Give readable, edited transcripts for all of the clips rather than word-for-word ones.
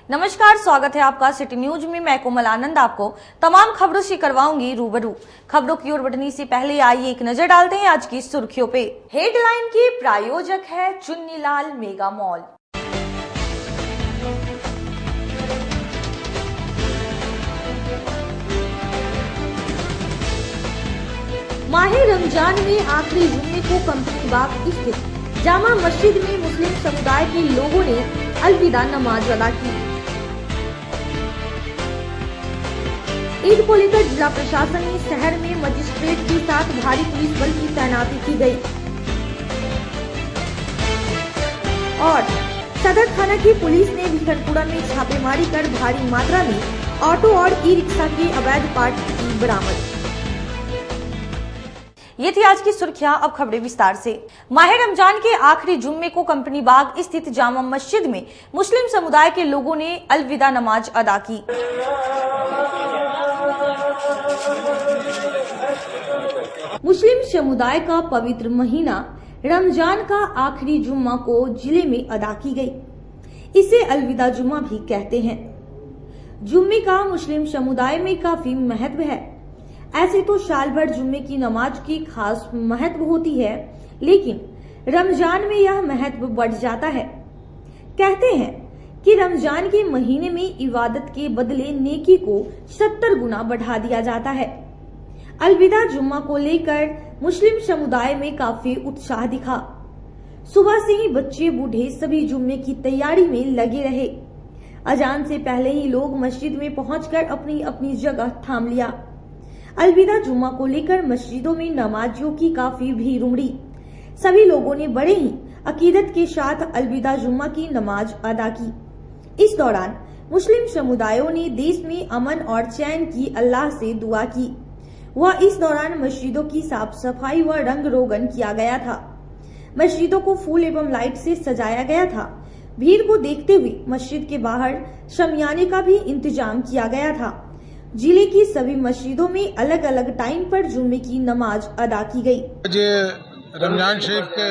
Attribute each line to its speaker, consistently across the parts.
Speaker 1: नमस्कार, स्वागत है आपका सिटी न्यूज में। मैं कोमल आनंद आपको तमाम खबरों से करवाऊंगी रूबरू। खबरों की ओर बढ़ने से पहले आइए एक नजर डालते हैं आज की सुर्खियों पे। हेडलाइन के प्रायोजक है चुन्नीलाल मेगा मॉल। माहे रमजान में आखिरी जुम्मे को कंपनी बाग स्थित जामा मस्जिद में मुस्लिम समुदाय के लोगों ने अलविदा नमाज अदा की। ईद को लेकर जिला प्रशासन ने शहर में मजिस्ट्रेट के साथ भारी पुलिस बल की तैनाती की गई और सदर थाना की पुलिस ने भिखनपुरा में छापेमारी कर भारी मात्रा में ऑटो और ई रिक्शा के अवैध पार्ट की बरामद। ये थी आज की सुर्खियां, अब खबरें विस्तार से। माह रमजान के आखिरी जुम्मे को कंपनी बाग स्थित जामा मस्जिद में मुस्लिम समुदाय के लोगों ने अलविदा नमाज अदा की। मुस्लिम समुदाय का पवित्र महीना रमजान का आखिरी जुम्मा को जिले में अदा की गई। इसे अलविदा जुम्मा भी कहते हैं। जुम्मे का मुस्लिम समुदाय में काफी महत्व है। ऐसे तो साल भर जुम्मे की नमाज की खास महत्व होती है, लेकिन रमजान में यह महत्व बढ़ जाता है। कहते हैं कि रमजान के महीने में इबादत के बदले नेकी को 70 गुना बढ़ा दिया जाता है। अलविदा जुम्मा को लेकर मुस्लिम समुदाय में काफी उत्साह दिखा। सुबह से ही बच्चे बूढ़े सभी जुम्मे की तैयारी में लगे रहे। अजान से पहले ही लोग मस्जिद में पहुंचकर अपनी अपनी जगह थाम लिया। अलविदा जुम्मा को लेकर मस्जिदों में नमाजियों की काफी भीड़ उमड़ी। सभी लोगों ने बड़े ही अकीदत के साथ अलविदा जुम्मा की नमाज अदा की। इस दौरान मुस्लिम समुदायों ने देश में अमन और चैन की अल्लाह से दुआ की। वह इस दौरान मस्जिदों की साफ सफाई व रंग रोगन किया गया था। मस्जिदों को फूल एवं लाइट से सजाया गया था। भीड़ को देखते हुए मस्जिद के बाहर शमियाने का भी इंतजाम किया गया था। जिले की सभी मस्जिदों में अलग अलग टाइम पर जुम्मे की नमाज अदा की गई।
Speaker 2: आज रमजान शरीफ के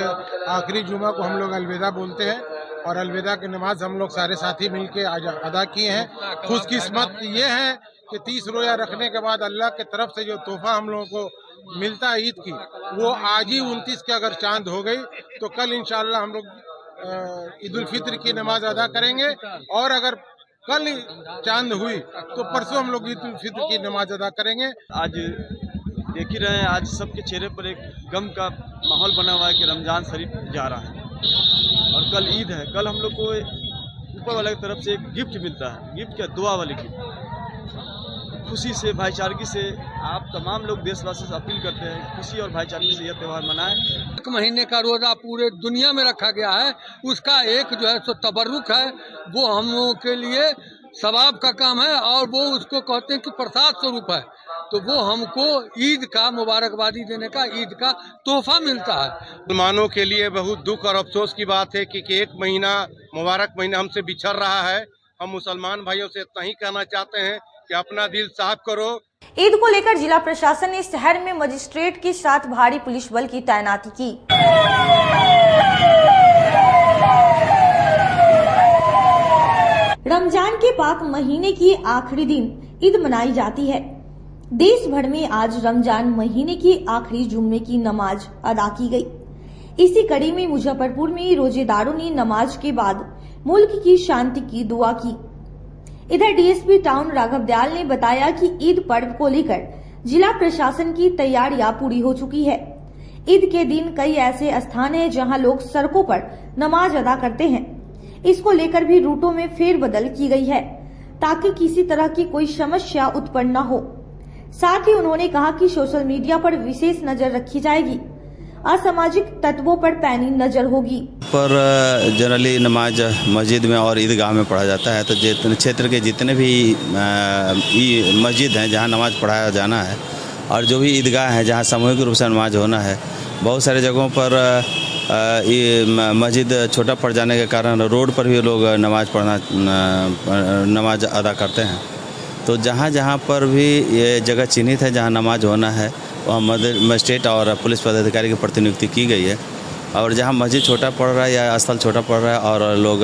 Speaker 2: आखिरी जुम्मा को हम लोग अलविदा बोलते हैं और अलविदा की नमाज हम लोग सारे साथी मिलके आज अदा किए हैं। खुशकिस्मत ये है कि 30 रोजा रखने के बाद अल्लाह के तरफ से जो तोहफा हम लोगों को मिलता है ईद की, वो आज ही 29 के अगर चांद हो गई तो कल इंशाअल्लाह हम लोग ईद उल फित्र की नमाज अदा करेंगे और अगर कल चांद हुई तो परसों हम लोग ईद उल फित्र की नमाज अदा करेंगे।
Speaker 3: आज देख ही रहे हैं, आज सबके चेहरे पर एक गम का माहौल बना हुआ है कि रमजान शरीफ जा रहा है और कल ईद है। कल हम लोग को ऊपर वाले की तरफ से एक गिफ्ट मिलता है। गिफ्ट क्या, दुआ वाली गिफ्ट। खुशी से, भाईचारगी से आप तमाम लोग देशवासी से अपील करते हैं खुशी और भाईचारगी से यह त्यौहार मनाएं।
Speaker 4: एक महीने का रोजा पूरे दुनिया में रखा गया है, उसका एक जो है सो तबर्रुक है, वो हम लोगों के लिए सवाब का काम है और वो उसको कहते हैं कि प्रसाद स्वरूप है। तो वो हमको ईद का मुबारकबादी देने का, ईद का तोहफा मिलता है।
Speaker 2: मुसलमानों के लिए बहुत दुख और अफसोस की बात है कि एक महीना, मुबारक महीना हमसे बिछड़ रहा है। हम मुसलमान भाइयों से इतना ही कहना चाहते हैं कि अपना दिल साफ करो।
Speaker 1: ईद को लेकर जिला प्रशासन ने शहर में मजिस्ट्रेट के साथ भारी पुलिस बल की तैनाती की। रमजान के पाक महीने की आखिरी दिन ईद मनाई जाती है। देश भर में आज रमजान महीने की आखिरी जुम्मे की नमाज अदा की गई। इसी कड़ी में मुजफ्फरपुर में रोजेदारों ने नमाज के बाद मुल्क की शांति की दुआ की। इधर डीएसपी टाउन राघव दयाल ने बताया कि ईद पर्व को लेकर जिला प्रशासन की तैयारियां पूरी हो चुकी है। ईद के दिन कई ऐसे स्थान हैं जहां लोग सड़कों पर नमाज अदा करते हैं। इसको लेकर भी रूटों में फेरबदल की गई है ताकि किसी तरह की कोई समस्या उत्पन्न न हो। साथ ही उन्होंने कहा कि सोशल मीडिया पर विशेष नजर रखी जाएगी। असामाजिक तत्वों पर पैनी नजर होगी।
Speaker 5: पर जनरली नमाज मस्जिद में और ईदगाह में पढ़ा जाता है। तो क्षेत्र के जितने भी मस्जिद हैं जहां नमाज पढ़ाया जाना है और जो भी ईदगाह है जहां सामूहिक रूप से नमाज होना है, बहुत सारे जगहों पर मस्जिद छोटा पड़ जाने के कारण रोड पर भी लोग नमाज अदा करते हैं। तो जहाँ जहाँ पर भी ये जगह चिन्हित है जहाँ नमाज होना है वहाँ मजिस्ट्रेट और पुलिस पदाधिकारी की प्रतिनियुक्ति की गई है और जहाँ मस्जिद छोटा पड़ रहा है या स्थल छोटा पड़ रहा है और लोग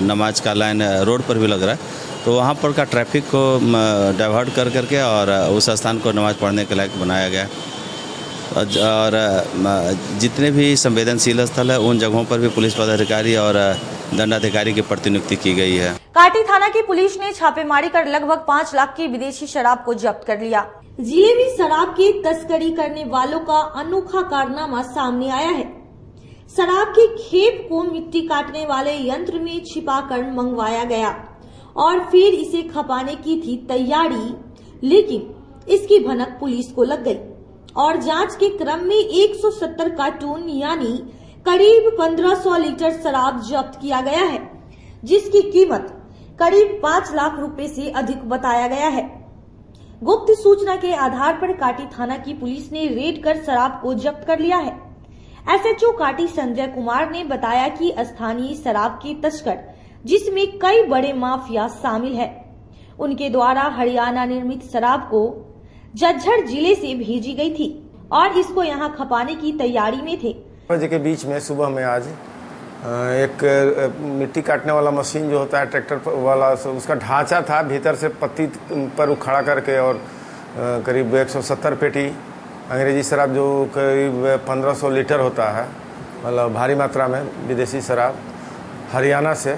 Speaker 5: नमाज का लाइन रोड पर भी लग रहा है, तो वहाँ पर का ट्रैफिक को डाइवर्ट कर करके और उस स्थान को नमाज पढ़ने के लायक बनाया गया। और जितने भी संवेदनशील स्थल है उन जगहों पर भी पुलिस पदाधिकारी और दंडाधिकारी की प्रतिनियुक्ति की गई है।
Speaker 1: काटी थाना की पुलिस ने छापेमारी कर लगभग 5 लाख की विदेशी शराब को जब्त कर लिया। जिले में शराब की तस्करी करने वालों का अनोखा कारनामा सामने आया है। शराब की खेप को मिट्टी काटने वाले यंत्र में छिपाकर मंगवाया गया और फिर इसे खपाने की थी तैयारी, लेकिन इसकी भनक पुलिस को लग गई और जांच के क्रम में 170 कार्टून यानी करीब 1500 लीटर शराब जब्त किया गया है, जिसकी कीमत करीब 5 लाख रुपए से अधिक बताया गया है। गुप्त सूचना के आधार पर काटी थाना की पुलिस ने रेड कर शराब को जब्त कर लिया है। एसएचओ काटी संजय कुमार ने बताया कि स्थानीय शराब के तस्कर, जिसमें कई बड़े माफिया शामिल है, उनके द्वारा हरियाणा निर्मित शराब को झज्जर जिले से भेजी गई थी और इसको यहां खपाने की तैयारी में थे।
Speaker 6: बजे के बीच में सुबह में आज एक मिट्टी काटने वाला मशीन जो होता है ट्रैक्टर वाला, उसका ढांचा था, भीतर से पत्ती पर उखड़ा करके और करीब 170 पेटी अंग्रेजी शराब जो करीब 1500 लीटर होता है, मतलब भारी मात्रा में विदेशी शराब हरियाणा से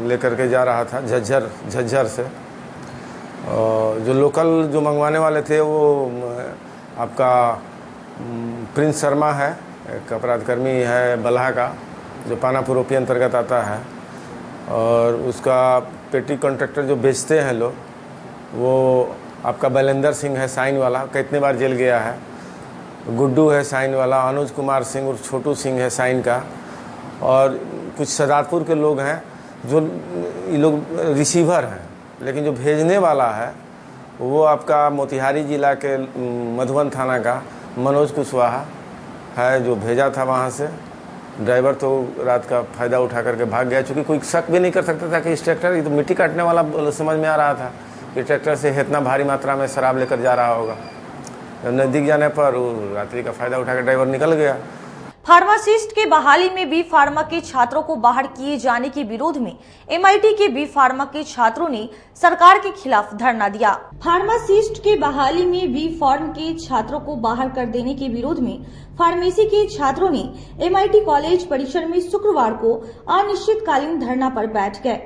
Speaker 6: लेकर के जा रहा था झज्जर से। और जो लोकल जो मंगवाने वाले थे वो आपका प्रिंस शर्मा है, एक अपराधकर्मी है बल्हा का, जो पानापुर ओपी अंतर्गत आता है। और उसका पेटी कॉन्ट्रैक्टर जो बेचते हैं लोग, वो आपका बैलेंदर सिंह है साइन वाला, कितने बार जेल गया है। गुड्डू है साइन वाला, अनुज कुमार सिंह और छोटू सिंह है साइन का। और कुछ सदातपुर के लोग हैं जो ये लोग रिसीवर हैं, लेकिन जो भेजने वाला है वो आपका मोतिहारी जिला के मधुबन थाना का मनोज कुशवाहा है, जो भेजा था वहाँ से। ड्राइवर तो रात का फ़ायदा उठा करके भाग गया, चूँकि कोई शक भी नहीं कर सकता था कि इस ट्रैक्टर, ये तो मिट्टी काटने वाला समझ में आ रहा था कि ट्रैक्टर से इतना भारी मात्रा में शराब लेकर जा रहा होगा। नज़दीक जाने पर वो रात्रि का फ़ायदा उठा कर ड्राइवर निकल गया।
Speaker 1: फार्मासिस्ट के बहाली में बी फार्मा के छात्रों को बाहर किए जाने के विरोध में एमआईटी के बी फार्मा के छात्रों ने सरकार के खिलाफ धरना दिया। फार्मासिस्ट के बहाली में बी फार्म के छात्रों को बाहर कर देने के विरोध में फार्मेसी के छात्रों ने एमआईटी कॉलेज परिसर में शुक्रवार को अनिश्चितकालीन धरना पर बैठ गए।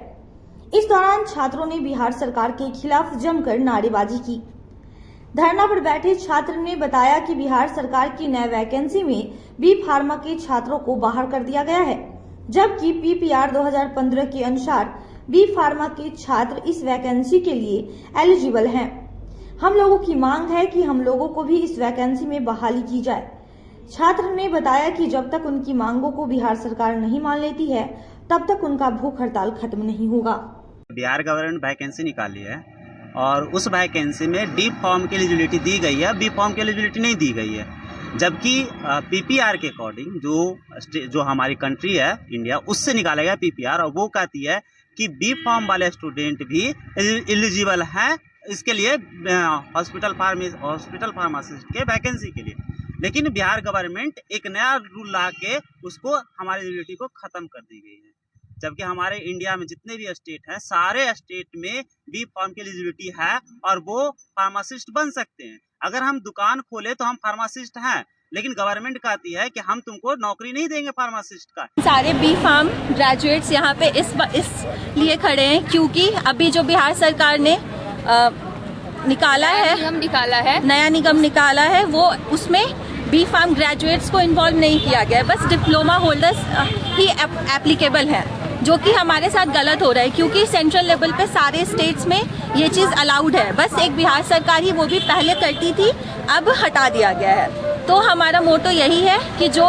Speaker 1: इस दौरान छात्रों ने बिहार सरकार के खिलाफ जमकर नारेबाजी की। धरना पर बैठे छात्र ने बताया कि बिहार सरकार की नई वैकेंसी में बी फार्मा के छात्रों को बाहर कर दिया गया है, जबकि पीपीआर 2015 के अनुसार बी फार्मा के छात्र इस वैकेंसी के लिए एलिजिबल हैं। हम लोगों की मांग है कि हम लोगों को भी इस वैकेंसी में बहाली की जाए। छात्र ने बताया कि जब तक उनकी मांगों को बिहार सरकार नहीं मान लेती है, तब तक उनका भूख हड़ताल खत्म नहीं होगा।
Speaker 7: बिहार गवर्नमेंट वैकेंसी निकाली है और उस वैकेंसी में डी फॉर्म की एलिजिबिलिटी दी गई है, बी फॉर्म की एलिजिबिलिटी नहीं दी गई है। जबकि पीपीआर के अकॉर्डिंग जो हमारी कंट्री है इंडिया, उससे निकाला गया पीपीआर, और वो कहती है कि बी फॉर्म वाले स्टूडेंट भी एलिजिबल हैं इसके लिए हॉस्पिटल फार्मासिस्ट के वैकेंसी के लिए। लेकिन बिहार गवर्नमेंट एक नया रूल ला के उसको हमारी एलिजिबिलिटी को ख़त्म कर दी गई है। जबकि हमारे इंडिया में जितने भी स्टेट हैं, सारे स्टेट में बी फॉर्म की एलिजिबिलिटी है और वो फार्मासिस्ट बन सकते हैं। अगर हम दुकान खोले तो हम फार्मासिस्ट हैं, लेकिन गवर्नमेंट कहती है कि हम तुमको नौकरी नहीं देंगे फार्मासिस्ट का।
Speaker 8: सारे बी फार्म ग्रेजुएट्स यहाँ पे इस लिए खड़े हैं क्योंकि अभी जो बिहार सरकार ने नया निगम निकाला है वो उसमें बी फार्म ग्रेजुएट्स को इन्वॉल्व नहीं किया गया है, बस डिप्लोमा होल्डर्स ही एप्लीकेबल है, जो कि हमारे साथ गलत हो रहा है क्योंकि सेंट्रल लेवल पे सारे स्टेट्स में ये चीज़ अलाउड है। बस एक बिहार सरकार ही वो भी पहले करती थी, अब हटा दिया गया है। तो हमारा मोटो यही है कि जो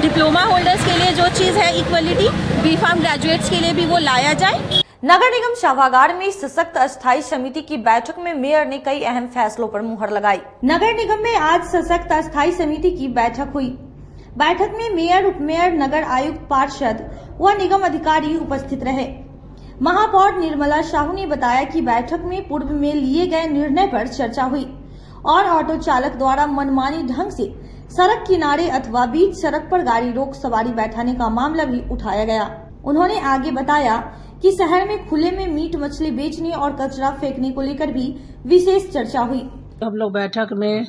Speaker 8: डिप्लोमा होल्डर्स के लिए जो चीज़ है इक्वलिटी, बी फार्म ग्रेजुएट्स के लिए भी वो लाया जाए।
Speaker 1: नगर निगम सभागार में सशक्त अस्थायी समिति की बैठक में मेयर ने कई अहम फैसलों पर मुहर लगाई। नगर निगम में आज सशक्त अस्थायी समिति की बैठक हुई। बैठक में मेयर, उपमेयर, नगर आयुक्त, पार्षद व निगम अधिकारी उपस्थित रहे। महापौर निर्मला साहू ने बताया कि बैठक में पूर्व में लिए गए निर्णय पर चर्चा हुई और ऑटो चालक द्वारा मनमानी ढंग से सड़क किनारे अथवा बीच सड़क पर गाड़ी रोक सवारी बैठाने का मामला भी उठाया गया। उन्होंने आगे बताया कि शहर में खुले में मीट मछली बेचने और कचरा फेंकने को लेकर भी विशेष चर्चा हुई।
Speaker 9: हम लोग बैठक में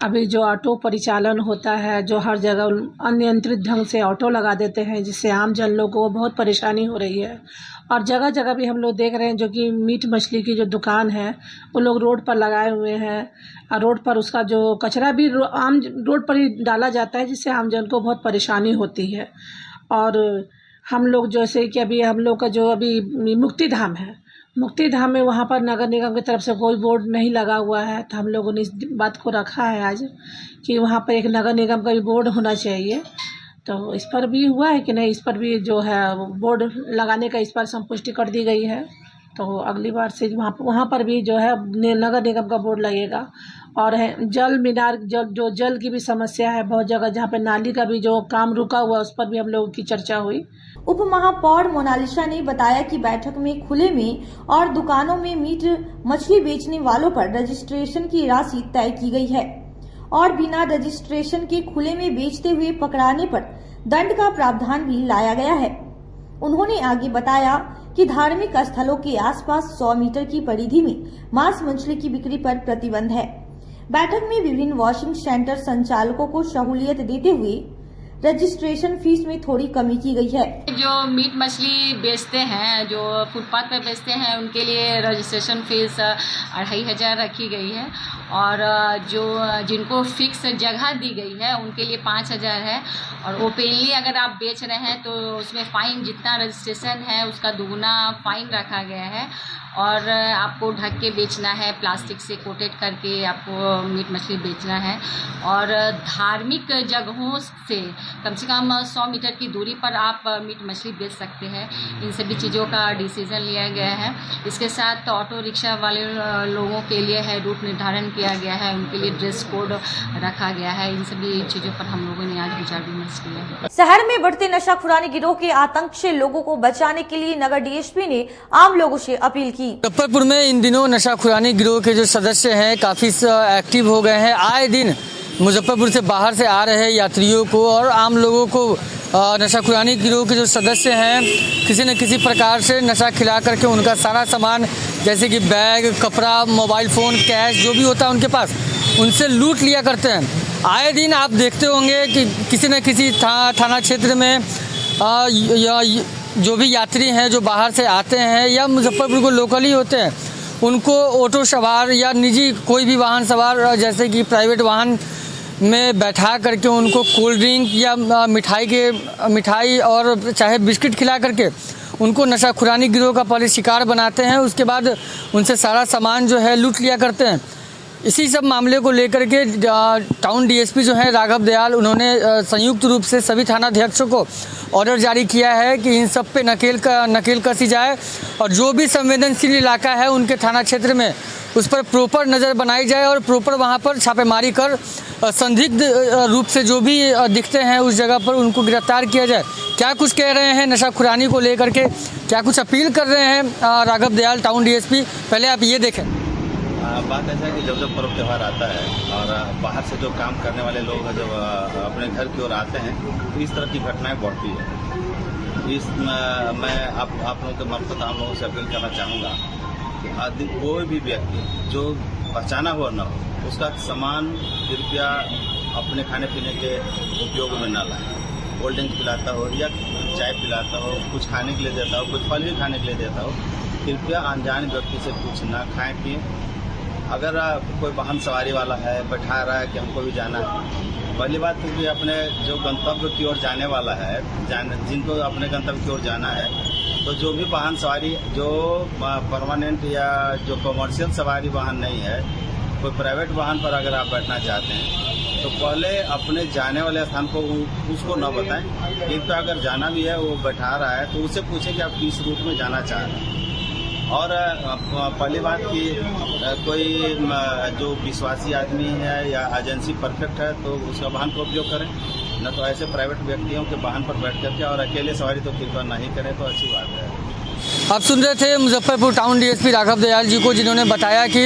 Speaker 9: अभी जो ऑटो परिचालन होता है, जो हर जगह अनियंत्रित ढंग से ऑटो लगा देते हैं, जिससे आम जन लोगों को बहुत परेशानी हो रही है। और जगह जगह भी हम लोग देख रहे हैं जो कि मीट मछली की जो दुकान है वो लोग रोड पर लगाए हुए हैं और रोड पर उसका जो कचरा भी आम रोड पर ही डाला जाता है, जिससे आम जन को बहुत परेशानी होती है। और हम लोग जैसे कि अभी हम लोग का जो अभी मुक्ति धाम है, मुक्ति धाम में वहाँ पर नगर निगम की तरफ से कोई बोर्ड नहीं लगा हुआ है, तो हम लोगों ने इस बात को रखा है आज कि वहाँ पर एक नगर निगम का भी बोर्ड होना चाहिए। तो इस पर भी हुआ है कि नहीं, इस पर भी जो है बोर्ड लगाने का इस पर संपुष्टि कर दी गई है। तो अगली बार से वहाँ पर भी जो है नगर निगम का बोर्ड लगेगा। और है जल मीनार, जल की भी समस्या है बहुत जगह, जहाँ पे नाली का भी जो काम रुका हुआ उस पर भी हम लोगों की चर्चा हुई।
Speaker 1: उप महापौर मोनालिसा ने बताया कि बैठक में खुले में और दुकानों में मीट मछली बेचने वालों पर रजिस्ट्रेशन की राशि तय की गई है और बिना रजिस्ट्रेशन के खुले में बेचते हुए पकड़ाने पर दंड का प्रावधान भी लाया गया है। उन्होंने आगे बताया कि धार्मिक स्थलों के आसपास 100 मीटर की परिधि में मांस मछली की बिक्री पर प्रतिबंध है। बैठक में विभिन्न वॉशिंग सेंटर संचालकों को सहूलियत देते हुए रजिस्ट्रेशन फीस में थोड़ी कमी की गई है।
Speaker 10: जो मीट मछली बेचते हैं, जो फुटपाथ पे बेचते हैं, उनके लिए रजिस्ट्रेशन फीस 2500 रखी गई है और जो जिनको फिक्स जगह दी गई है उनके लिए 5000 है। और ओपनली अगर आप बेच रहे हैं तो उसमें फाइन जितना रजिस्ट्रेशन है उसका दुगुना फाइन रखा गया है। और आपको ढक के बेचना है, प्लास्टिक से कोटेड करके आपको मीट मछली बेचना है। और धार्मिक जगहों से कम 100 मीटर की दूरी पर आप मीट मछली बेच सकते हैं। इन सभी चीज़ों का डिसीजन लिया गया है। इसके साथ ऑटो रिक्शा वाले लोगों के लिए है रूट निर्धारण किया गया है, उनके लिए ड्रेस कोड रखा गया है। इन सभी चीज़ों पर हम लोगों ने आज विचार विमर्श किया।
Speaker 1: शहर में बढ़ते नशाखुरानी गिरोह के आतंक से लोगों को बचाने के लिए नगर डीएसपी ने आम लोगों से अपील की।
Speaker 11: मुजफ्फरपुर में इन दिनों नशाखुरानी गिरोह के जो सदस्य हैं काफ़ी एक्टिव हो गए हैं। आए दिन मुजफ्फरपुर से बाहर से आ रहे यात्रियों को और आम लोगों को नशाखुरानी गिरोह के जो सदस्य हैं किसी न किसी प्रकार से नशा खिला करके उनका सारा सामान जैसे कि बैग, कपड़ा, मोबाइल फ़ोन, कैश जो भी होता है उनके पास, उनसे लूट लिया करते हैं। आए दिन आप देखते होंगे कि किसी न किसी थाना क्षेत्र में जो भी यात्री हैं जो बाहर से आते हैं या मुजफ्फरपुर को लोकल ही होते हैं, उनको ऑटो सवार या निजी कोई भी वाहन सवार जैसे कि प्राइवेट वाहन में बैठा करके उनको कोल्ड ड्रिंक या मिठाई और चाहे बिस्किट खिला करके उनको नशाखुरानी गिरोह का पहले शिकार बनाते हैं। उसके बाद उनसे सारा सामान जो है लूट लिया करते हैं। इसी सब मामले को लेकर के टाउन डीएसपी जो है राघव दयाल, उन्होंने संयुक्त रूप से सभी थानाध्यक्षों को ऑर्डर जारी किया है कि इन सब पे नकेल कसी जाए और जो भी संवेदनशील इलाका है उनके थाना क्षेत्र में उस पर प्रॉपर नज़र बनाई जाए और प्रॉपर वहाँ पर छापेमारी कर संदिग्ध रूप से जो भी दिखते हैं उस जगह पर उनको गिरफ्तार किया जाए। क्या कुछ कह रहे हैं नशाखुरानी को लेकर के, क्या कुछ अपील कर रहे हैं राघव दयाल टाउन डीएसपी, पहले आप ये देखें।
Speaker 5: बात ऐसा है कि जब जब पर्व त्यौहार आता है और बाहर से जो काम करने वाले लोग जब अपने घर की ओर आते हैं तो इस तरह की घटनाएं बढ़ती है। मैं आप लोगों के मार्फत आम लोगों से अपील करना चाहूँगा कि कोई भी व्यक्ति जो पहचाना हुआ न हो उसका सामान कृपया अपने खाने पीने के उपयोग में न लाए। कोल्ड ड्रिंक पिलाता हो या चाय पिलाता हो, कुछ खाने के लिए देता हो, कुछ फल भी खाने के लिए देता हो, कृपया अनजान व्यक्ति से कुछ ना खाएं पिएं। अगर कोई वाहन सवारी वाला है बैठा रहा है कि हमको भी जाना है, पहली बात तो कि अपने जो गंतव्य की ओर जाने वाला है, जिनको अपने गंतव्य की ओर जाना है, तो जो भी वाहन सवारी जो परमानेंट या जो कमर्शियल सवारी वाहन नहीं है, कोई प्राइवेट वाहन पर अगर आप बैठना चाहते हैं तो पहले अपने जाने वाले स्थान को उसको न बताएं। कृपया अगर जाना भी है वो बैठा रहा है तो उससे पूछें कि आप किस रूट में जाना चाह रहे हैं। और पहली बात कि कोई जो विश्वासी आदमी है या एजेंसी परफेक्ट है तो उसका वाहन का उपयोग करें, न तो ऐसे प्राइवेट व्यक्तियों के वाहन पर बैठ करके और अकेले सवारी तो कृपया नहीं करें तो अच्छी बात है।
Speaker 11: आप सुन रहे थे मुजफ्फरपुर टाउन डीएसपी राघव दयाल जी को, जिन्होंने बताया कि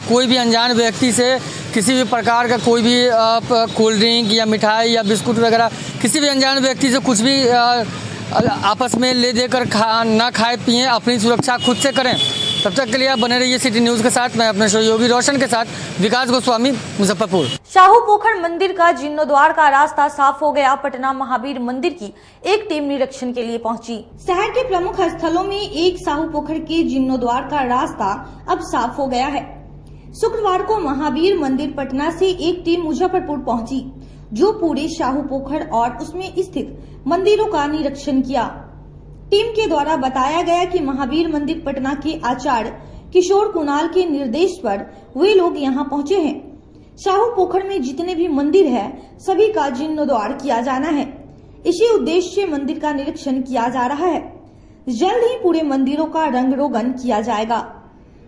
Speaker 11: कोई भी अनजान व्यक्ति से किसी भी प्रकार का कोई भी कोल्ड ड्रिंक या मिठाई या बिस्कुट वगैरह किसी भी अनजान व्यक्ति से कुछ भी आपस में ले देकर ना खाए पिए, अपनी सुरक्षा खुद से करें। तब तक के लिए आप बने रहिए सिटी न्यूज के साथ। मैं अपने सहयोगी रोशन के साथ विकास गोस्वामी, मुजफ्फरपुर।
Speaker 1: शाहू पोखर मंदिर का जीर्णोद्वार का रास्ता साफ हो गया। पटना महावीर मंदिर की एक टीम निरीक्षण के लिए पहुंची। शहर के प्रमुख स्थलों में एक शाहू पोखर के जीर्णोद्वार का रास्ता अब साफ हो गया है। शुक्रवार को महावीर मंदिर पटना से एक टीम मुजफ्फरपुर पहुंची, जो पूरे शाहू पोखर और उसमें स्थित मंदिरों का निरीक्षण किया। टीम के द्वारा बताया गया कि महावीर मंदिर पटना के आचार्य किशोर कुणाल के निर्देश पर वे लोग यहां पहुंचे हैं। शाहू पोखर में जितने भी मंदिर है सभी का जीर्णोद्वार किया जाना है। इसी उद्देश्य से मंदिर का निरीक्षण किया जा रहा है। जल्द ही पूरे मंदिरों का रंग रोगन किया जाएगा।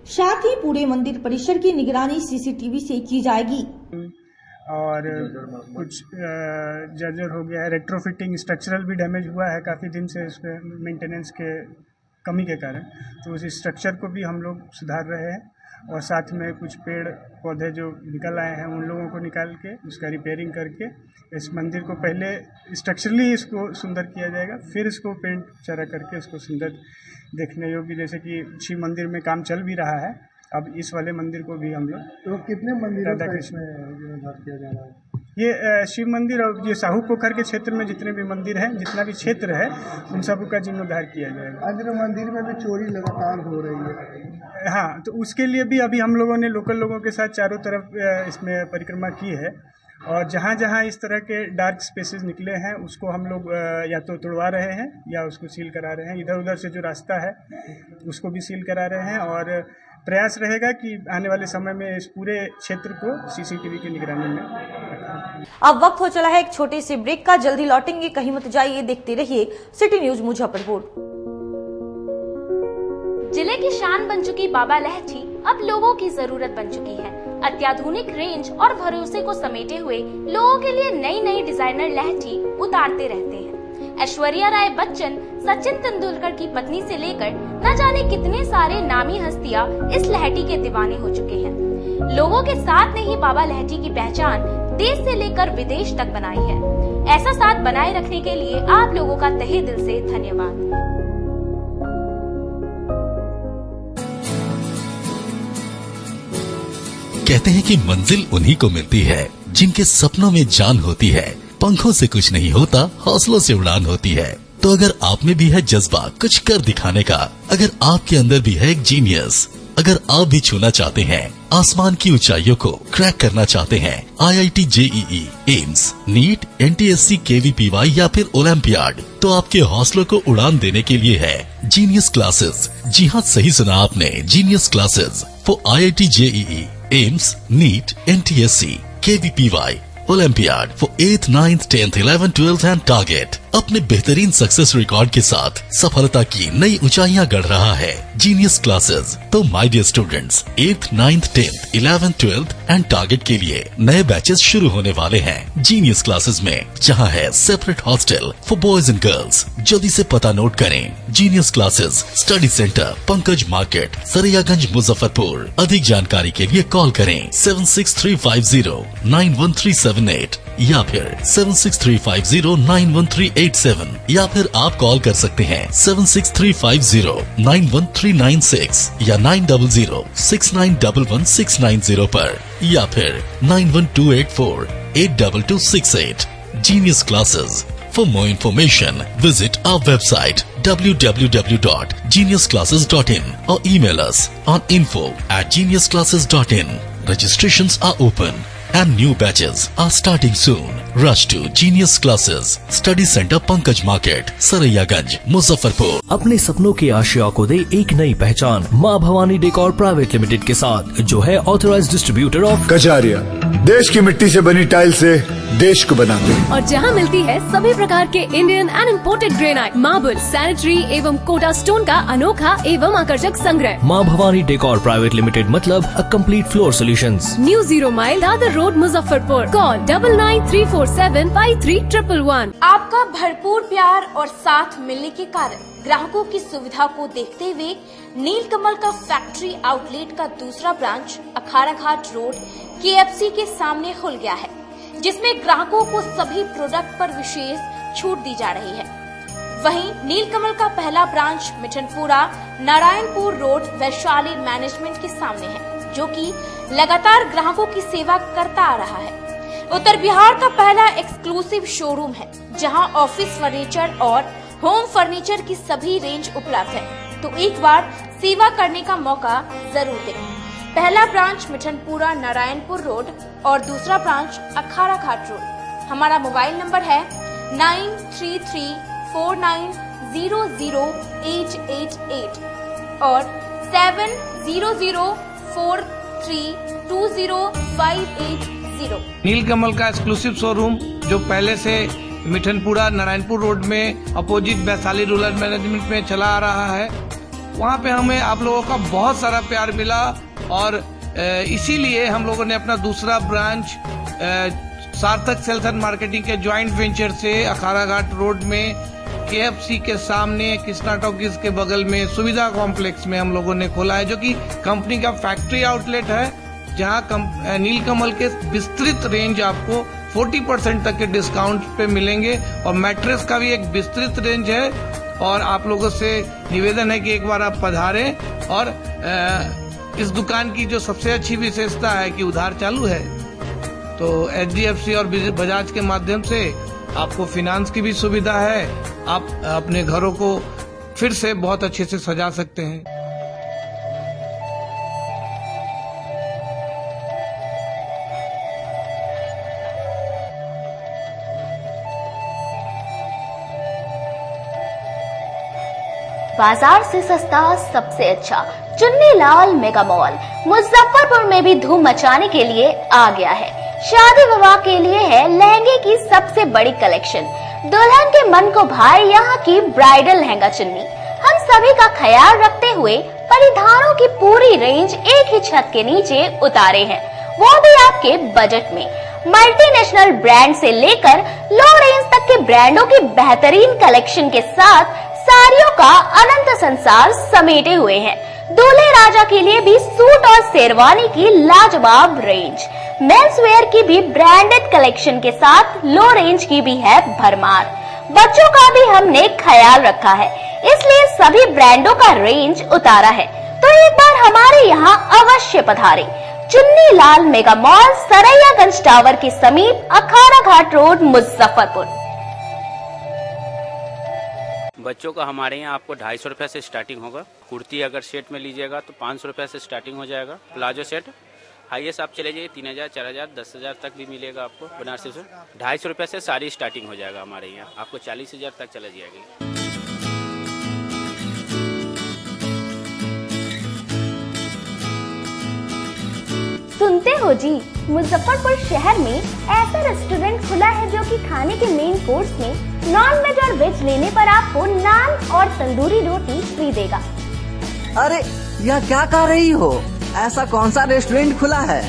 Speaker 1: साथ ही पूरे मंदिर परिसर की निगरानी सीसीटीवी से की जाएगी।
Speaker 12: और कुछ जर्जर हो गया है, रेट्रोफिटिंग स्ट्रक्चरल भी डैमेज हुआ है काफ़ी दिन से इस पे मेंटेनेंस के कमी के कारण। तो उस स्ट्रक्चर को भी हम लोग सुधार रहे हैं और साथ में कुछ पेड़ पौधे जो निकल आए हैं उन लोगों को निकाल के उसका रिपेयरिंग करके इस मंदिर को पहले स्ट्रक्चरली इसको सुंदर किया जाएगा, फिर इसको पेंट चरा करके इसको सुंदर देखने योग्य, जैसे कि शिव मंदिर में काम चल भी रहा है। अब इस वाले मंदिर को भी हम लोग
Speaker 13: तो कितने मंदिर
Speaker 12: राधा कृष्ण किया जा रहा है? ये शिव मंदिर और ये शाहू पोखर के क्षेत्र में जितने भी मंदिर हैं, जितना भी क्षेत्र है, उन सब का जीर्णोद्धार किया जाएगा।
Speaker 13: अंदर मंदिर में भी चोरी लगातार हो रही है।
Speaker 12: हाँ, तो उसके लिए भी अभी हम लोगों ने लोकल लोगों के साथ चारों तरफ इसमें परिक्रमा की है और जहाँ जहाँ इस तरह के डार्क स्पेसेस निकले हैं उसको हम लोग या तो तोड़वा रहे हैं या उसको सील करा रहे हैं। इधर उधर से जो रास्ता है उसको भी सील करा रहे हैं और प्रयास रहेगा कि आने वाले समय में इस पूरे क्षेत्र को सीसीटीवी की निगरानी में।
Speaker 1: अब वक्त हो चला है एक छोटे से ब्रेक का। जल्दी लौटेंगे, कहीं मत जाइए, देखते रहिए सिटी न्यूज मुजफ्फरपुर।
Speaker 14: जिले की शान बन चुकी बाबा लहठी अब लोगों की जरूरत बन चुकी है। अत्याधुनिक रेंज और भरोसे को समेटे हुए लोगों के लिए नई नई डिजाइनर लहठी उतारते रहते हैं। ऐश्वर्या राय बच्चन सचिन तेंदुलकर की पत्नी से लेकर न जाने कितने सारे नामी हस्तियां इस लहठी के दीवाने हो चुके हैं। लोगों के साथ ने ही बाबा लहठी की पहचान देश से लेकर विदेश तक बनाई है। ऐसा साथ बनाए रखने के लिए आप लोगों का तहे दिल से धन्यवाद।
Speaker 15: कहते हैं कि मंजिल उन्हीं को मिलती है जिनके सपनों में जान होती है। पंखों से कुछ नहीं होता, हौसलों से उड़ान होती है। तो अगर आप में भी है जज्बा कुछ कर दिखाने का, अगर आपके अंदर भी है एक जीनियस, अगर आप भी छूना चाहते हैं आसमान की ऊंचाइयों को, क्रैक करना चाहते हैं IIT JEE, AIIMS, NEET, NTSC, KVPY या फिर ओलंपियाड, तो आपके हौसलों को उड़ान देने के लिए है जीनियस क्लासेस। जी हाँ, सही सुना आपने, genius classes for IIT JEE, AIIMS, NEET, NTSC, KVPY, Olympiad for 8th, 9th, 10th, 11th, 12th and target. अपने बेहतरीन सक्सेस रिकॉर्ड के साथ सफलता की नई ऊंचाइयां गढ़ रहा है जीनियस क्लासेस। तो my dear students, 8th, 9th, 10th, 11th, 12th and target के लिए नए बैचेस शुरू होने वाले हैं जीनियस क्लासेस में, जहां है separate hostel for boys and girls. जल्दी से पता नोट करें, genius classes, study centre, Pankaj market, Saraiyaganj, Muzaffarpur. अधिक जानकारी के लिए कॉल करें 7635091378 या फिर 7635091387 या फिर आप कॉल कर सकते हैं 7635091396 या 9006911690 पर या फिर 9128482268। Genius Classes. For more information, visit our website www.geniusclasses.in or email us on info@geniusclasses.in. Registrations are open and new batches are starting soon. Rush to Genius Classes, Study Center, Pankaj Market, Saraiyaganj, Muzaffarpur.
Speaker 16: अपने सपनों की आशिया को दे एक नई पहचान माँ Bhavani decor private limited के साथ, जो है ऑथराइज्ड डिस्ट्रीब्यूटर ऑफ
Speaker 17: कजारिया। देश की मिट्टी से बनी टाइल से देश को बनाते हैं।
Speaker 18: और जहां मिलती है सभी प्रकार के Indian and imported granite, marble, sanitary एवं कोटा स्टोन का अनोखा एवं आकर्षक संग्रह।
Speaker 16: माँ भवानी डेकोर प्राइवेट लिमिटेड मतलब a complete floor solutions.
Speaker 18: New 0 mile Dadar road, Muzaffarpur. Call 9934753111।
Speaker 14: आपका भरपूर प्यार और साथ मिलने के कारण ग्राहकों की सुविधा को देखते हुए नीलकमल का फैक्ट्री आउटलेट का दूसरा ब्रांच अखाड़ा घाट रोड, KFC के सामने खुल गया है, जिसमें ग्राहकों को सभी प्रोडक्ट पर विशेष छूट दी जा रही है। वहीं नीलकमल का पहला branch Mithanpura Narayanpur road Vaishali management के सामने है, जो कि लगातार ग्राहकों की सेवा करता आ रहा है। उत्तर बिहार का पहला एक्सक्लूसिव शोरूम है, जहां ऑफिस फर्नीचर और होम फर्नीचर की सभी रेंज उपलब्ध है, तो एक बार सेवा करने का मौका जरूर दें। पहला ब्रांच मिठनपुरा नारायणपुर रोड और दूसरा ब्रांच अखाड़ा घाट रोड। हमारा मोबाइल नंबर है 9334900888 और 7004320580।
Speaker 19: नीलकमल का एक्सक्लूसिव शोरूम जो पहले से मिठनपुरा नारायणपुर रोड में अपोजिट वैशाली रूरल मैनेजमेंट में चला आ रहा है, वहाँ पे हमें आप लोगों का बहुत सारा प्यार मिला और इसीलिए हम लोगों ने अपना दूसरा ब्रांच सार्थक सेल्स एंड मार्केटिंग के ज्वाइंट वेंचर से अखाड़ा घाट रोड में KFC के सामने कृष्णा टॉकीज के बगल में सुविधा कॉम्प्लेक्स में हम लोगों ने खोला है, जो कि कंपनी का फैक्ट्री आउटलेट है, जहां नीलकमल के विस्तृत रेंज आपको 40% तक के डिस्काउंट पे मिलेंगे और मैट्रेस का भी एक विस्तृत रेंज है। और आप लोगों से निवेदन है कि एक बार आप पधारें और इस दुकान की जो सबसे अच्छी विशेषता है कि उधार चालू है, तो HDFC और बजाज के माध्यम से आपको फिनांस की भी सुविधा है। आप अपने घरों को फिर से बहुत अच्छे से सजा सकते हैं।
Speaker 14: बाजार से सस्ता सबसे अच्छा चुन्नीलाल मेगा मॉल मुजफ्फरपुर में भी धूम मचाने के लिए आ गया है। शादी विवाह के लिए है लहंगे की सबसे बड़ी कलेक्शन। दुल्हन के मन को भाए यहाँ की ब्राइडल लहंगा चुन्नी। हम सभी का ख्याल रखते हुए परिधानों की पूरी रेंज एक ही छत के नीचे उतारे हैं, वो भी आपके बजट में। मल्टीनेशनल ब्रांड से लेकर लो रेंज तक के ब्रांडों की बेहतरीन कलेक्शन के साथ साड़ियों का अनंत संसार समेटे हुए हैं। दूल्हे राजा के लिए भी सूट और शेरवानी की लाजवाब रेंज, मेंस वेयर की भी ब्रांडेड कलेक्शन के साथ लो रेंज की भी है भरमार। बच्चों का भी हमने ख्याल रखा है, इसलिए सभी ब्रांडों का रेंज उतारा है, तो एक बार हमारे यहाँ अवश्य पधारें। Chunnilal mega mall, Saraiyaganj tower के समीप, अखाड़ा घाट रोड, मुजफ्फरपुर।
Speaker 20: बच्चों का हमारे यहाँ आपको 250 रुपये से स्टार्टिंग होगा। कुर्ती अगर सेट में लीजिएगा तो 500 रुपये से स्टार्टिंग हो जाएगा। प्लाजो सेट हाईएस्ट आप चले जाइए 3000, 4000, 10,000 तक भी मिलेगा आपको बनारसी से। 250 रुपये से सारी स्टार्टिंग हो जाएगा हमारे यहाँ, आपको 40,000 तक चला जाएगी।
Speaker 14: सुनते हो जी, मुजफ्फरपुर शहर में ऐसा रेस्टोरेंट खुला है जो कि खाने के मेन कोर्स में नॉन वेज और वेज लेने पर आपको नान और तंदूरी रोटी फ्री देगा।
Speaker 21: अरे यह क्या कह रही हो? ऐसा कौन सा रेस्टोरेंट खुला है?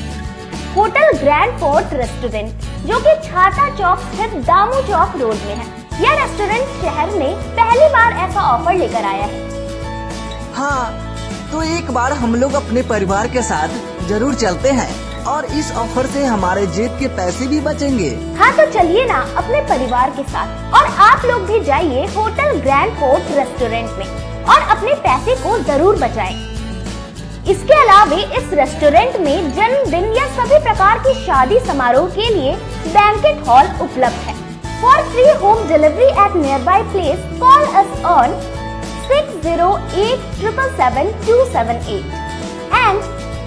Speaker 14: होटल ग्रैंड फोर्ट रेस्टोरेंट, जो कि छाता चौक स्थित दामू चौक रोड में है। यह रेस्टोरेंट शहर में पहली बार ऐसा ऑफर लेकर आया है।
Speaker 21: हाँ, तो एक बार हम लोग अपने परिवार के साथ जरूर चलते हैं और इस ऑफर से हमारे जेब के पैसे भी बचेंगे।
Speaker 14: हाँ तो चलिए ना अपने परिवार के साथ, और आप लोग भी जाइए होटल ग्रैंड फोर्ट रेस्टोरेंट में और अपने पैसे को जरूर बचाएं। इसके अलावा इस रेस्टोरेंट में जन्मदिन या सभी प्रकार की शादी समारोह के लिए बैंकेट हॉल उपलब्ध है। For free home delivery at near by place call us on 6087777278 and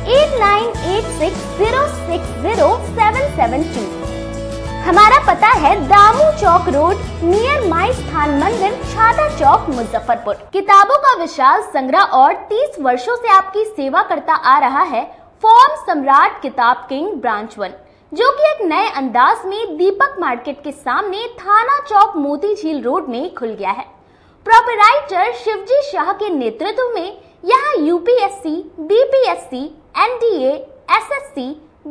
Speaker 14: 8986060772। हमारा पता है दामू चौक रोड नियर माई स्थान मंदिर, छाता चौक, मुजफ्फरपुर। किताबों का विशाल संग्रह और 30 वर्षों से आपकी सेवा करता आ रहा है फॉर्म सम्राट किताब किंग ब्रांच 1, जो कि एक नए अंदाज में दीपक मार्केट के सामने थाना चौक मोती झील रोड में खुल गया है। प्रोपराइटर शिवजी शाह के नेतृत्व में यहाँ UPSC, BPSC, NDA, SSC,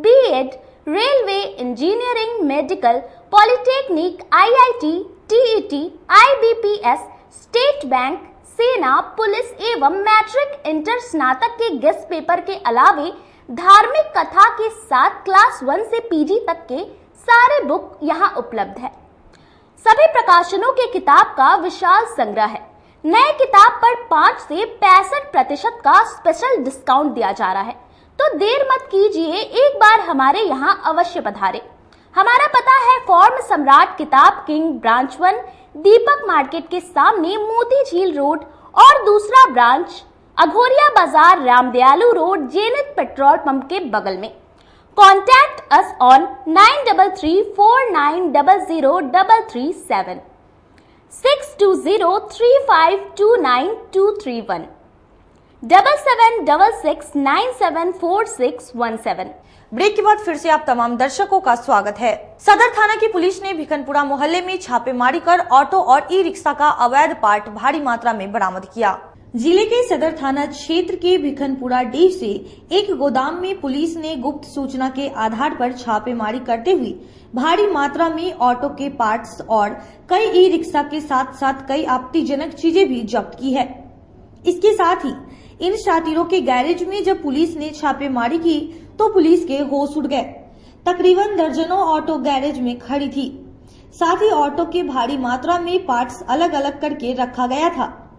Speaker 14: B.Ed, railway, engineering, medical, polytechnic, IIT, TET, IBPS, state bank, सेना, पुलिस एवं मैट्रिक, इंटर, स्नातक के गेस्ट पेपर के अलावे धार्मिक कथा के साथ क्लास 1 से पीजी तक के सारे बुक यहाँ उपलब्ध है। सभी प्रकाशनों के किताब का विशाल संग्रह है। नए किताब पर 5 से 65% का स्पेशल डिस्काउंट दिया जा रहा है, तो देर मत कीजिए, एक बार हमारे यहाँ अवश्य पधारे। हमारा पता है फॉर्म सम्राट किताब किंग, ब्रांच 1, दीपक मार्केट के सामने मोती झील रोड, और दूसरा ब्रांच अघोरिया बाजार, Ramdayalu road, Jenit petrol pump के बगल में। Contact us on 9334900337 6203529231 7766974617।
Speaker 1: ब्रेक के बाद फिर से आप तमाम दर्शकों का स्वागत है। सदर थाना की पुलिस ने भिखनपुरा मोहल्ले में छापेमारी कर ऑटो और ई रिक्शा का अवैध पार्ट भारी मात्रा में बरामद किया। जिले के सदर थाना क्षेत्र के भिखनपुरा डीह से एक गोदाम में पुलिस ने गुप्त सूचना के आधार पर छापेमारी करते हुए भारी मात्रा में ऑटो के पार्ट्स और कई ई रिक्शा के साथ साथ कई आपत्तिजनक चीजें भी जब्त की है। इसके साथ ही इन शातिरों के गैरेज में जब पुलिस ने छापेमारी की तो पुलिस के होश उड़ गए। तकरीबन दर्जनों ऑटो गैरेज में खड़ी थी। साथ ही ऑटो के भारी मात्रा में पार्ट्स अलग अलग करके रखा गया था,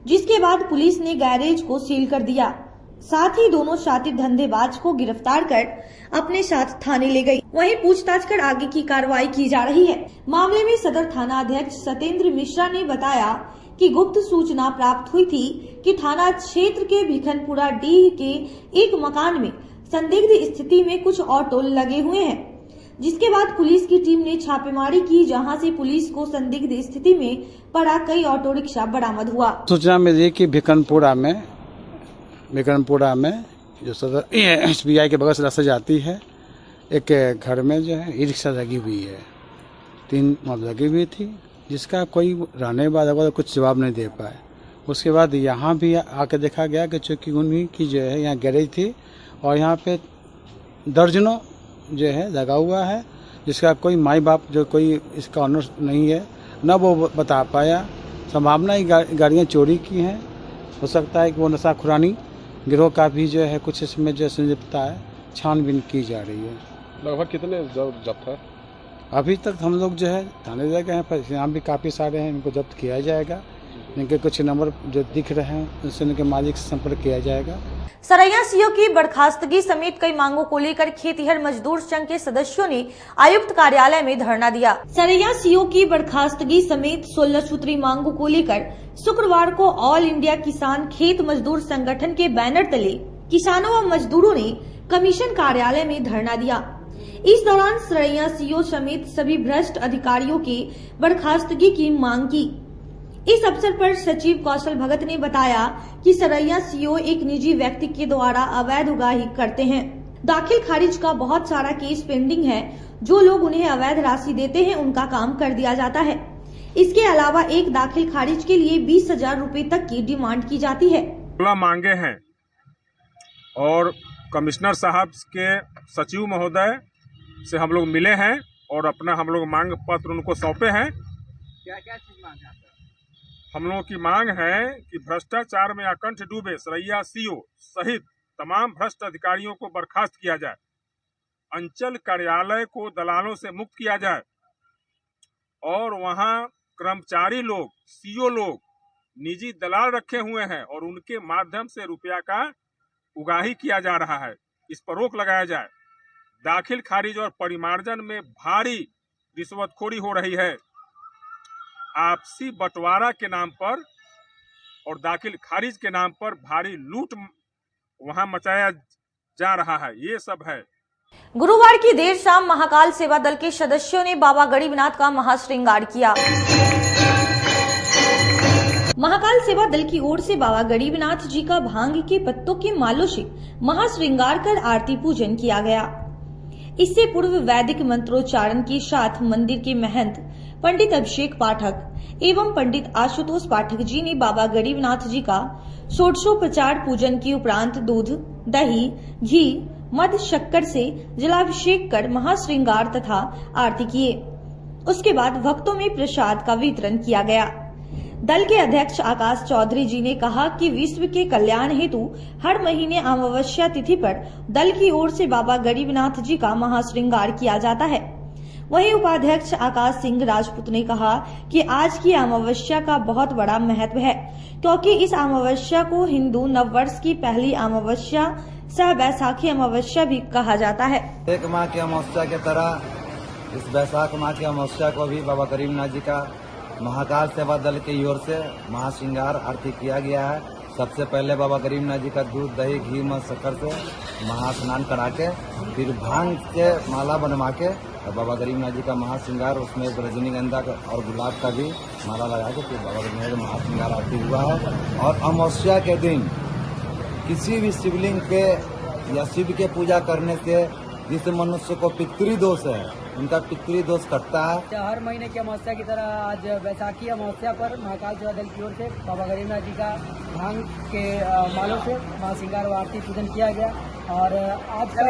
Speaker 1: जिसके बाद पुलिस ने गैरेज को सील कर दिया। साथ ही दोनों शातिर धंधेबाज को गिरफ्तार कर अपने साथ थाने ले गई। वहीं पूछताछ कर आगे की कार्रवाई की जा रही है। मामले में सदर थाना अध्यक्ष सत्येंद्र मिश्रा ने बताया कि गुप्त सूचना प्राप्त हुई थी कि थाना क्षेत्र के भिखनपुरा डीह के एक मकान में संदिग्ध स्थिति में कुछ ऑटो लगे हुए हैं, जिसके बाद पुलिस की टीम ने छापेमारी की, जहां से पुलिस को संदिग्ध स्थिति में पड़ा कई ऑटो रिक्शा बरामद हुआ।
Speaker 3: सूचना मिली कि भिखनपुरा में जो सदर SBI के बगल से रास्ता जाती है, एक घर में जो है ई रिक्शा लगी हुई है, 3 लगी हुई थी, जिसका कोई रहने वाला कुछ जवाब नहीं दे पाए। उसके बाद यहाँ भी आके देखा गया कि चूँकि उन्हीं की जो है यहाँ गैरेज थी और यहाँ पे दर्जनों जो है लगा हुआ है, जिसका कोई माई बाप जो कोई इसका ऑनर नहीं है, न वो बता पाया। संभावना ही गाड़ियाँ चोरी की हैं, हो सकता है कि वो नशाखुरानी गिरोह का भी जो है कुछ इसमें जो संलिप्तता है, छानबीन की जा रही है।
Speaker 22: लगभग कितने जब्त है?
Speaker 3: अभी तक हम लोग जो है थाने ले गए हैं, पर यहाँ भी काफ़ी सारे हैं, इनको जब्त किया जाएगा। इनके कुछ नंबर जो दिख रहे हैं उनसे इनके मालिक से संपर्क किया जाएगा।
Speaker 1: सरैया सीओ की बर्खास्तगी समेत कई मांगों को लेकर खेतिहर मजदूर संघ के सदस्यों ने आयुक्त कार्यालय में धरना दिया। सरैया सीओ की बर्खास्तगी समेत 16 सूत्री मांगों को लेकर शुक्रवार को ऑल इंडिया किसान खेत मजदूर संगठन के बैनर तले किसानों व मजदूरों ने कमीशन कार्यालय में धरना दिया। इस दौरान सरैया सीओ समेत सभी भ्रष्ट अधिकारियों की बर्खास्तगी की मांग की। इस अवसर पर सचिव कौशल भगत ने बताया कि सरैया सीओ एक निजी व्यक्ति के द्वारा अवैध उगाही करते हैं। दाखिल खारिज का बहुत सारा केस पेंडिंग है। जो लोग उन्हें अवैध राशि देते हैं उनका काम कर दिया जाता है। इसके अलावा एक दाखिल खारिज के लिए 20,000 रूपए तक की डिमांड की जाती है।
Speaker 22: मांगे हैं और कमिश्नर साहब के सचिव महोदय से हम लोग मिले हैं और अपना हम लोग मांग पत्र उनको सौंपे हैं।
Speaker 23: क्या क्या चीज मांग है?
Speaker 22: हम लोगों की मांग है कि भ्रष्टाचार में अकंठ डूबे सरैया सीओ सहित तमाम भ्रष्ट अधिकारियों को बर्खास्त किया जाए, अंचल कार्यालय को दलालों से मुक्त किया जाए और वहां कर्मचारी लोग, सीओ लोग निजी दलाल रखे हुए हैं और उनके माध्यम से रुपया का उगाही किया जा रहा है, इस पर रोक लगाया जाए। दाखिल खारिज और परिमार्जन में भारी रिश्वतखोरी हो रही है। आपसी बंटवारा के नाम पर और दाखिल खारिज के नाम पर भारी लूट वहां मचाया जा रहा है। ये सब है।
Speaker 1: गुरुवार की देर शाम महाकाल सेवा दल के सदस्यों ने बाबा गरीबनाथ का महाश्रृंगार किया। महाकाल सेवा दल की ओर से बाबा गरीबनाथ जी का भांग के पत्तों के मालों से महाश्रृंगार कर आरती पूजन किया गया। इससे पूर्व वैदिक मंत्रोच्चारण के साथ मंदिर के महंत पंडित अभिषेक पाठक एवं पंडित आशुतोष पाठक जी ने बाबा गरीबनाथ जी का षोडशोपचार पूजन के उपरांत दूध, दही, घी, मध, शक्कर से जलाभिषेक कर महाश्रृंगार तथा आरती किए। उसके बाद भक्तों में प्रसाद का वितरण किया गया। दल के अध्यक्ष आकाश चौधरी जी ने कहा कि विश्व के कल्याण हेतु हर महीने अमावस्या तिथि पर दल की ओर से बाबा गरीबनाथ जी का महाश्रृंगार किया जाता है। वहीं उपाध्यक्ष आकाश सिंह राजपूत ने कहा कि आज की अमावस्या का बहुत बड़ा महत्व है, क्योंकि इस अमावस्या को हिंदू नववर्ष की पहली अमावस्या सह बैसाखी अमावस्या भी कहा जाता है।
Speaker 2: एक माह की अमावस्या की तरह इस बैसाख माह की अमावस्या को भी बाबा गरीबनाथ जी का महाकाल सेवा दल की ओर से महाश्रृंगार आरती किया गया है। सबसे पहले बाबा गरीबनाथ जी का दूध, दही, घी, मध, शक्कर से महास्नान करा के फिर भांग से माला बनवा के और बाबा गरीबनाथ जी का महाश्रृंगार, उसमें रजनीगंधा और गुलाब का भी माला लगा के फिर बाबा गरीबनाथ का महाश्रृंगार आरती हुआ है। और अमावस्या के दिन किसी भी शिवलिंग पे या शिव के पूजा करने से जिस मनुष्य को पितृदोष है उनका पितृदोष कटता है।
Speaker 4: हर महीने की अमावस्या की तरह आज बैसाखी अमावस्या पर महाकाल सेवा दल की ओर से बाबा गरीबनाथ जी का भांग के मालों से महाश्रृंगार व आरती पूजन किया गया। और आज का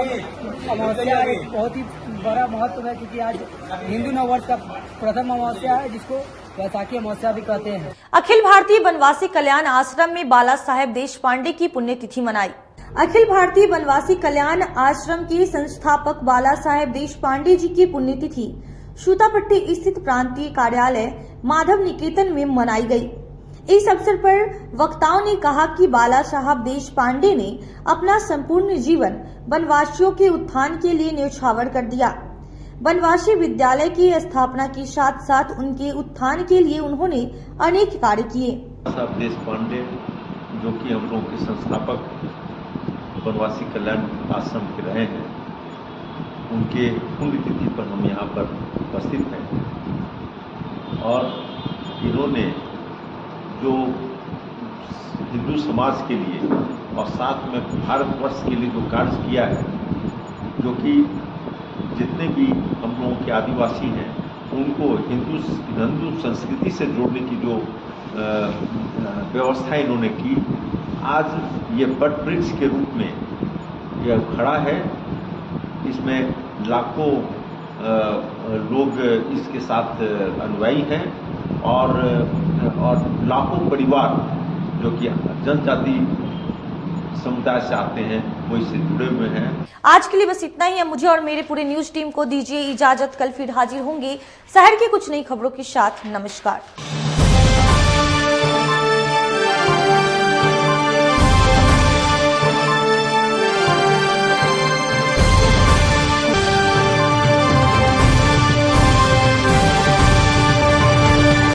Speaker 4: अमावस्या बहुत ही बड़ा महत्व है, क्योंकि आज हिंदू नववर्ष का प्रथम अमावस्या है, जिसको बैसाखी अमावस्या भी कहते हैं।
Speaker 1: अखिल भारतीय वनवासी कल्याण आश्रम में बाला साहेब देशपांडे की पुण्यतिथि मनाई। अखिल भारतीय वनवासी कल्याण आश्रम के संस्थापक बाला साहेब देशपांडे जी की पुण्यतिथि सूतापट्टी स्थित प्रांतीय कार्यालय माधव निकेतन में मनाई गई। इस अवसर पर वक्ताओं ने कहा कि बाला साहब देशपांडे ने अपना संपूर्ण जीवन वनवासियों के उत्थान के लिए न्यौछावर कर दिया। वनवासी विद्यालय की स्थापना के साथ साथ उनके उत्थान के लिए उन्होंने अनेक कार्य किए।
Speaker 6: साहब देशपांडे जो कि हम लोगों के संस्थापक वनवासी कल्याण आश्रम के रहे हैं, उनके पुण्यतिथि पर हम यहाँ पर उपस्थित हैं। और इन्होंने जो हिंदू समाज के लिए और साथ में भारतवर्ष के लिए जो कार्य किया है, जो कि जितने भी हम लोगों के आदिवासी हैं उनको हिंदू संस्कृति से जोड़ने की जो व्यवस्था इन्होंने की, आज ये बट वृक्ष के रूप में यह खड़ा है। इसमें लाखों लोग इसके साथ अनुयायी हैं और लाखों परिवार जो कि जनजाति समुदाय से आते हैं वो इससे जुड़े हुए हैं।
Speaker 1: आज के लिए बस इतना ही है। मुझे और मेरे पूरे न्यूज टीम को दीजिए इजाजत। कल फिर हाजिर होंगे शहर की कुछ नई खबरों के साथ। नमस्कार।